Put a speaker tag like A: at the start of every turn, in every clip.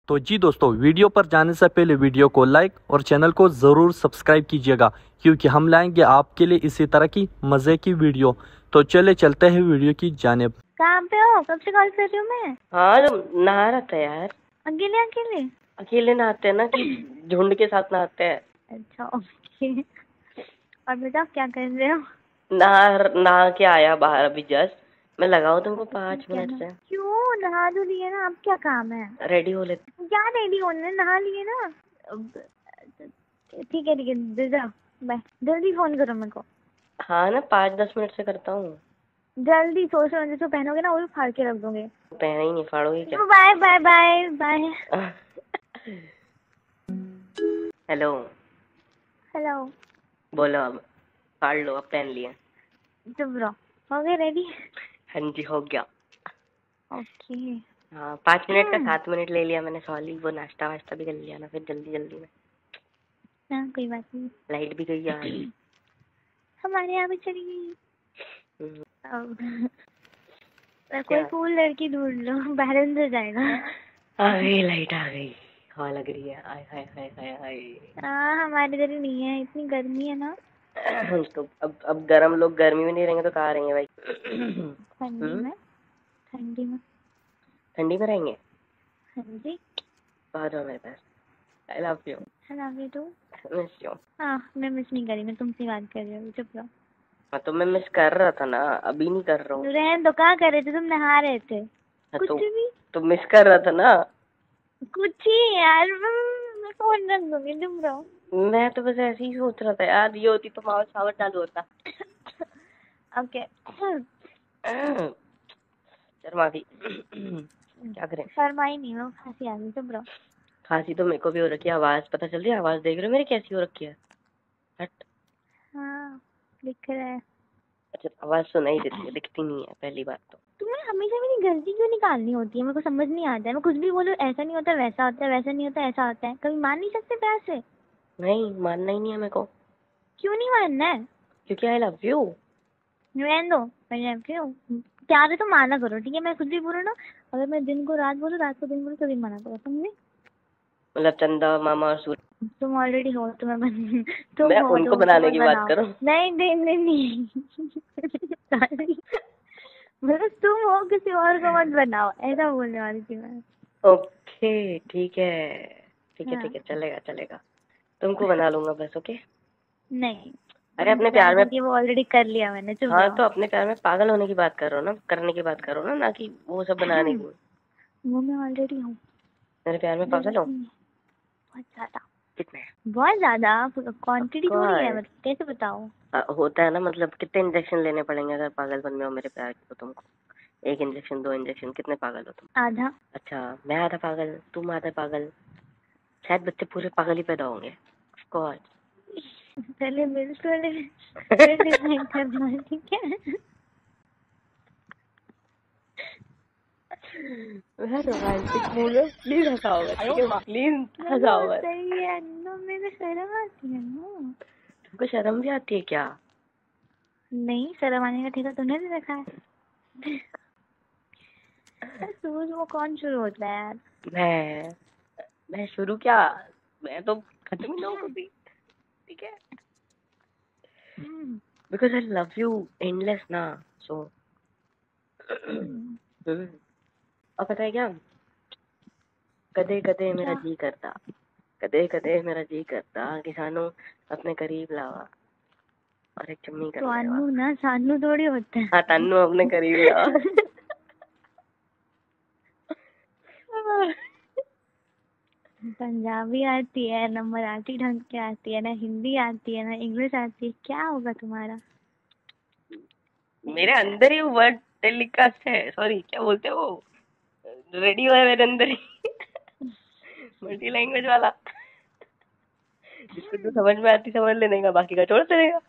A: तो जी दोस्तों, वीडियो पर जाने से पहले वीडियो को लाइक और चैनल को ज़रूर सब्सक्राइब कीजिएगा, क्योंकि हम लाएंगे आपके लिए इसी तरह की मज़े की वीडियो। तो चले चलते हैं वीडियो की जानिब।
B: कहाँ पे हो? कब से कॉल कर रही हूँ मैं?
C: हाँ, तो नहा रहा था यार।
B: अकेले अकेले?
C: अकेले नहाते हैं ना कि झुंड के साथ नहाते हैं।
B: अच्छा, ओके। और बताओ क्या कर रहे हो?
C: नहा के आया बाहर अभी जस्ट। मैं लगाऊं तुमको 5 मिनट से।
B: क्यों? नहा तो लिए ना, अब क्या काम है?
C: रेडी हो लेते।
B: क्या रेडी होने? नहा लिए ना। ठीक है दे जाओ। बाय। जल्दी फोन करो मेरे को।
C: हाँ ना, 5-10 मिनट से करता हूँ।
B: जल्दी सोच रहे जो पहनोगे ना वो भी फाड़ के रख दूंगे।
C: पहना ही नहीं, फाड़ोगे क्या?
B: Bye bye bye bye.
C: Hello.
B: Hello.
C: बोलो अब। फाड़ लो, अब पहन लिए।
B: चुप रहो। हो गए रेडी?
C: हाँ जी, हो गया।
B: ओके।
C: हाँ, 5 मिनट का 7 मिनट ले लिया मैंने। सॉरी, वो नाश्ता वाश्ता भी कर लिया ना, फिर जल्दी जल्दी में।
B: हाँ, कोई बात नहीं।
C: लाइट भी गई यार।
B: हमारे यहाँ भी चली गई। अब कोई
C: क्या?
B: कूल लड़की ढूंढ लो, बैलेंस हो जाएगा।
C: आ गई, लाइट आ गई। हवा लग रही है। आय हाय हाय हाय हाय।
B: हाँ, हमारे इधर नहीं है, इतनी गर्मी है ना।
C: तो अब गरम लोग गर्मी में नहीं रहेंगे तो कहाँ रहेंगे भाई?
B: ठंडी में। ठंडी में।
C: ठंडी में रहेंगे।
B: हाँ जी।
C: आ जाओ मेरे पास। I love you.
B: I love you too.
C: Miss you.
B: हाँ, मैं मिस नहीं करी, मैं तुमसे बात कर रही हूँ, चुप रहो।
C: हाँ, तो मैं मिस कर रहा था ना, अभी नहीं कर रहा हूँ।
B: रहन दो, कहाँ कर रहे थे तुम? नहा रहे थे? कुछ भी
C: तो मिस कर रहा था ना।
B: कुछ ही यार, मैं फोन रख दूंगी, चुप रहो।
C: मैं तो बस ऐसे ही सोच रहा था यार, ये होती तो मावा सावर चालू होता।
B: ओके।
C: शर्मा भी। क्या करें?
B: शर्माई नहीं, मैं खांसी आ गई, चुप रहो।
C: खांसी तो मेरे को भी हो रखी है। आवाज पता चल रही है? आवाज देख रहे हो मेरी कैसी हो रखी है? हट।
B: हाँ, दिख रहा है।
C: अच्छा, आवाज सुनाई देती है, दिखती नहीं है पहली बात तो।
B: तुम्हें हमेशा मेरी गलती क्यों निकालनी होती है? मेरे को समझ नहीं आता है। मैं कुछ भी बोलूं, ऐसा नहीं होता वैसा होता है, वैसा नहीं होता ऐसा होता है। कभी मान नहीं सकते प्यार से?
C: नहीं, मानना ही नहीं है मेरे को।
B: क्यों नहीं मानना है?
C: क्योंकि आई लव यू।
B: रहने दो, मैं क्यों? प्यार है तो माना करो, ठीक है? मैं कुछ भी बोलूँ ना, अगर मैं दिन को रात बोलूँ, रात को दिन बोलूँ, कभी माना करो, समझे?
C: मतलब चंदा मामा और सूर्य।
B: तुम ऑलरेडी हो, तुम्हें तुम
C: मैं
B: हो
C: उनको
B: तो
C: बनाने की बात
B: बनाओ।
C: करूं?
B: नहीं नहीं नहीं नहीं। मतलब तुम हो, किसी और को मत बनाओ, ऐसा बोलने वाली थी मैं।
C: ओके, ठीक है। ठीक है,
B: हाँ।
C: ठीक है, चलेगा चलेगा। तुमको बना लूंगा बस। ओके।
B: नहीं,
C: अरे अपने प्यार में।
B: वो ऑलरेडी कर लिया मैंने, चुप
C: हाँ,
B: रहो।
C: तो अपने प्यार में पागल होने की बात कर रहा हूँ ना, करने की बात कर रहा हूँ ना कि वो सब बनाने की।
B: वो मैं ऑलरेडी हूँ।
C: मेरे प्यार में पागल हो?
B: बहुत ज्यादा।
C: कितने?
B: बहुत ज्यादा। क्वांटिटी थोड़ी है, मतलब कैसे बताओ?
C: होता है ना, मतलब कितने इंजेक्शन लेने पड़ेंगे अगर पागलपन में हो मेरे प्यार को तुमको? 1 इंजेक्शन, 2 इंजेक्शन, कितने पागल हो तुम?
B: आधा।
C: अच्छा, मैं आधा पागल, तुम आधा पागल। शायद बच्चे पूरे पागल ही पैदा होंगे। Of course.
B: पहले मिल तो ले, फिर डिसाइड करना, ठीक है?
C: रोमांटिक मूड में प्लीज हंसाओ, ठीक है? प्लीज हंसाओ।
B: सही है ना, मेरे शर्म आती है ना।
C: तुमको शर्म भी आती है क्या?
B: नहीं, शर्म आने का ठेका तूने भी रखा है। सूझ वो कौन शुरू होता है यार?
C: मैं शुरू क्या? मैं तो खत्म ही ना हो कभी। ठीक है? Because I love you endless ना, सो। और पता है क्या? कदे कदे मेरा जी करता, कदे कदे मेरा जी करता किसानों अपने करीब लावा और एक चुम्मी कर लेवा।
B: ना सानू थोड़ी होता है।
C: हाँ, तन्नू अपने करीब लावा।
B: पंजाबी आती है ना, मराठी ढंग की आती है ना, हिंदी आती है ना, इंग्लिश आती है, क्या होगा तुम्हारा?
C: मेरे अंदर ही वर्ड टेलीकास्ट है। सॉरी, क्या बोलते हो? रेडियो है मेरे अंदर ही। मल्टी लैंग्वेज वाला। जिसको जो समझ में आती समझ लेने का, बाकी का छोड़ देगा।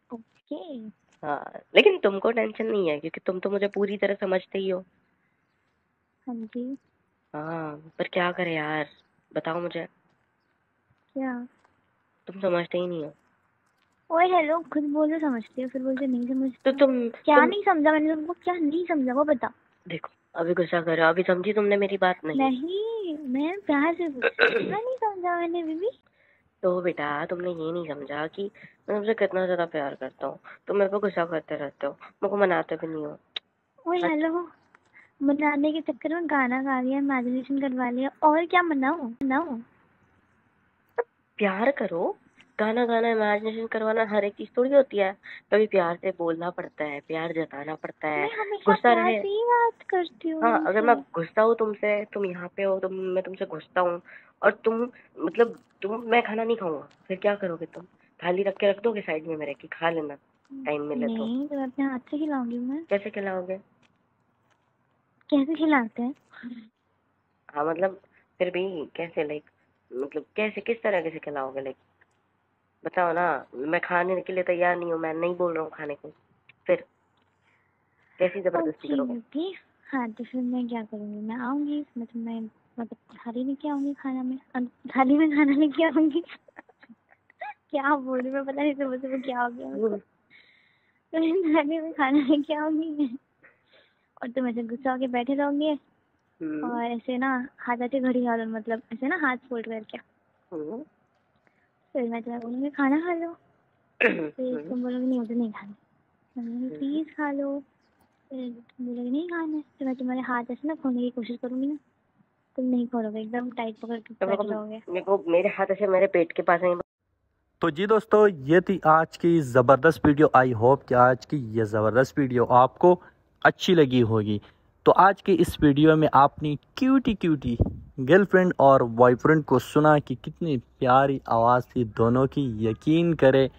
B: ओके।
C: हाँ, लेकिन तुमको टेंशन नहीं है क्योंकि तुम तो मुझे पूरी तरह समझते ही हो।
B: हाँ जी।
C: हाँ, पर क्या करे यार, बताओ मुझे।
B: क्या?
C: तुम समझते ही नहीं हो।
B: ओए हेलो, खुद बोलो समझती हो, फिर बोलते नहीं समझती।
C: तो
B: क्या नहीं समझा मैंने तुमको? क्या नहीं समझा वो बता।
C: देखो, अभी गुस्सा कर रहे हो, अभी समझी तुमने मेरी बात? नहीं।
B: नहीं, मैं प्यार से मैं नहीं समझा मैंने बीबी।
C: तो बेटा तुमने ये नहीं समझा कि मैं तुमसे कितना ज्यादा प्यार करता हूँ, तुम मेरे पे गुस्सा करते रहते हो, मेरे को मनाते भी नहीं हो।
B: ओए हेलो, मनाने के चक्कर में गाना गा लिया, इमेजिनेशन करवा लिया, और क्या मनाओ।
C: प्यार करो, गाना गाना इमेजिनेशन करवाना हर एक चीज थोड़ी होती है। कभी प्यार से बोलना पड़ता है, प्यार जताना पड़ता है,
B: मैं हमेशा
C: गुस्सा
B: प्यार
C: रहे।
B: से ही बात करती हूँ
C: हाँ, अगर मैं
B: तुमसे।
C: गुस्सा हूँ तुमसे, तुम यहाँ पे हो, मैं तुमसे गुस्सा हूँ और मैं खाना नहीं खाऊंगा, फिर क्या करोगे तुम? थाली रख के रख दोगे साइड में मेरे कि खा लेना टाइम मिले तो?
B: नहीं, तो मैं अपने हाथ से खिलाऊंगी। मैं
C: कैसे खिलाओगे?
B: कैसे खिलाते हैं?
C: हाँ मतलब फिर भी कैसे, कैसे, किस तरह से खिलाओगे? बताओ ना। मैं खाने के लिए तैयार नहीं हूँ, मैं नहीं बोल रहा हूँ खाने को, फिर कैसी जबरदस्ती
B: ओके
C: करोगे?
B: ओके। हाँ तो फिर मैं क्या करूँगी, मैं आऊँगी, मैं मतलब थाली लेके आऊँगी, खाना में थाली में खाना लेके आऊँगी। क्या बोल रही, मैं पता नहीं सुबह सुबह क्या हो गया मुझको। तो मैं थाली में खाना लेके आऊँगी और तुम ऐसे गुस्सा होके बैठे रहोगे और ऐसे ना हाथ आते घड़ी खा लो, मतलब ऐसे ना हाथ फोल्ड करके। फिर मैं तुम्हें बोलूँगी खाना खा लो, फिर तुम बोलोगे नहीं मुझे नहीं खाना, मैं बोलूँगी प्लीज़ खा लो, फिर तुम बोलोगे नहीं खाना है, तो मैं तुम्हारे हाथ ऐसे ना खोलने की कोशिश करूँगी ना, तुम नहीं खोलोगे, एकदम टाइट पकड़ के
C: तो
B: बैठे रहोगे।
C: मेरे हाथ ऐसे मेरे पेट के पास नहीं।
A: तो जी दोस्तों, ये थी आज की ज़बरदस्त वीडियो। आई होप कि आज की ये ज़बरदस्त वीडियो आपको अच्छी लगी होगी। तो आज की इस वीडियो में आपने क्यूटी गर्लफ्रेंड और बॉयफ्रेंड को सुना कि कितनी प्यारी आवाज़ थी दोनों की। यकीन करें,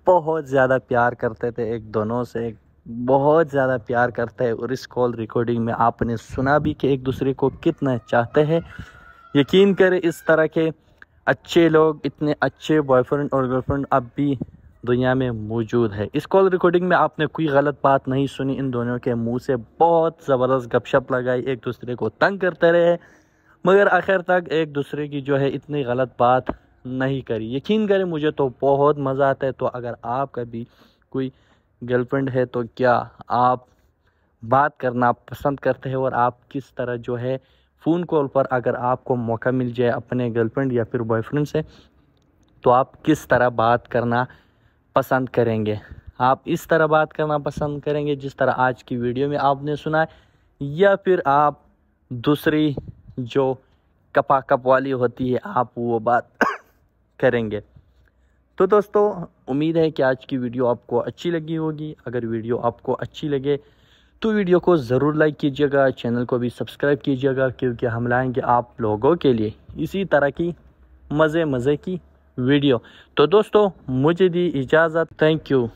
A: बहुत ज़्यादा प्यार करते थे एक दोनों से, बहुत ज़्यादा प्यार करते हैं। और इस कॉल रिकॉर्डिंग में आपने सुना भी कि एक दूसरे को कितना चाहते हैं। यकीन करें, इस तरह के अच्छे लोग, इतने अच्छे बॉयफ्रेंड और गर्लफ्रेंड अब भी दुनिया में मौजूद है। इस कॉल रिकॉर्डिंग में आपने कोई गलत बात नहीं सुनी। इन दोनों के मुंह से बहुत ज़बरदस्त गपशप लगाई, एक दूसरे को तंग करते रहे, मगर आखिर तक एक दूसरे की जो है इतनी गलत बात नहीं करी। यकीन करें, मुझे तो बहुत मज़ा आता है। तो अगर आपका भी कोई गर्लफ्रेंड है तो क्या आप बात करना पसंद करते हैं, और आप किस तरह जो है फ़ोन कॉल पर अगर आपको मौका मिल जाए अपने गर्लफ्रेंड या फिर बॉयफ्रेंड से, तो आप किस तरह बात करना पसंद करेंगे? आप इस तरह बात करना पसंद करेंगे जिस तरह आज की वीडियो में आपने सुना है, या फिर आप दूसरी जो कपा कप वाली होती है आप वो बात करेंगे? तो दोस्तों, उम्मीद है कि आज की वीडियो आपको अच्छी लगी होगी। अगर वीडियो आपको अच्छी लगे तो वीडियो को ज़रूर लाइक कीजिएगा, चैनल को भी सब्सक्राइब कीजिएगा, क्योंकि हम लाएंगे आप लोगों के लिए इसी तरह की मज़े की वीडियो। तो दोस्तों, मुझे दी इजाज़त। Thank you.